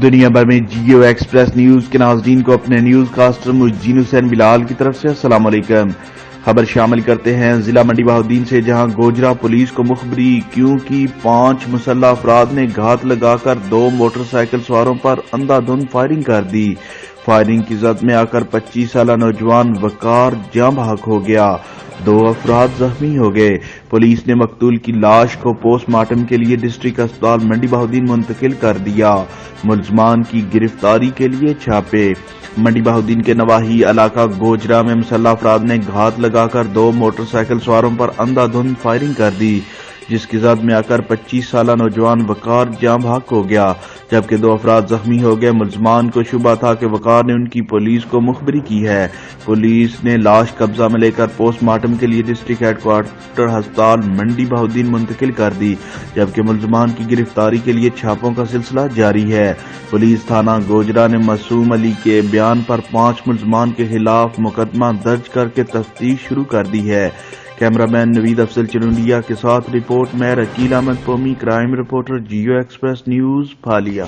دنیا بھر میں جیو ایکسپریس نیوز کے ناظرین کو اپنے نیوز کاسٹر مجین حسین بلال کی طرف سے السلام علیکم۔ خبر شامل کرتے ہیں ضلع منڈی بہاؤالدین سے، جہاں گوجرا پولیس کو مخبری کیونکہ 5 مسلح افراد نے گھات لگا کر 2 موٹر سائیکل سواروں پر اندھا دھند فائرنگ کر دی۔ فائرنگ کی زد میں آ کر 25 سالہ نوجوان وقار جاں بحق ہو گیا، 2 افراد زخمی ہو گئے۔ پولیس نے مقتول کی لاش کو پوسٹ مارٹم کے لیے ڈسٹرکٹ اسپتال منڈی بہاؤالدین منتقل کر دیا۔ ملزمان کی گرفتاری کے لیے چھاپے۔ منڈی بہاؤالدین کے نواحی علاقہ گوجرا میں مسلح افراد نے گھات لگا کر 2 موٹر سائیکل سواروں پر اندھا دھند فائرنگ کر دی، جس کی زد میں آ کر 25 سالہ نوجوان وقار جاں بحق ہو گیا، جبکہ 2 افراد زخمی ہو گئے۔ ملزمان کو شبہ تھا کہ وقار نے ان کی پولیس کو مخبری کی ہے۔ پولیس نے لاش قبضہ میں لے کر پوسٹ مارٹم کے لیے ڈسٹرکٹ ہیڈ کوارٹر ہسپتال منڈی بہاؤالدین منتقل کر دی، جبکہ ملزمان کی گرفتاری کے لیے چھاپوں کا سلسلہ جاری ہے۔ پولیس تھانہ گوجرا نے معصوم علی کے بیان پر 5 ملزمان کے خلاف مقدمہ درج کر کے تفتیش شروع کر دی ہے۔ کیمرامین نوید افضل چنونڈیا کے ساتھ رپورٹ میں Aqeel Ahmed Qaumi, crime reporter Geo express news, پھالیا۔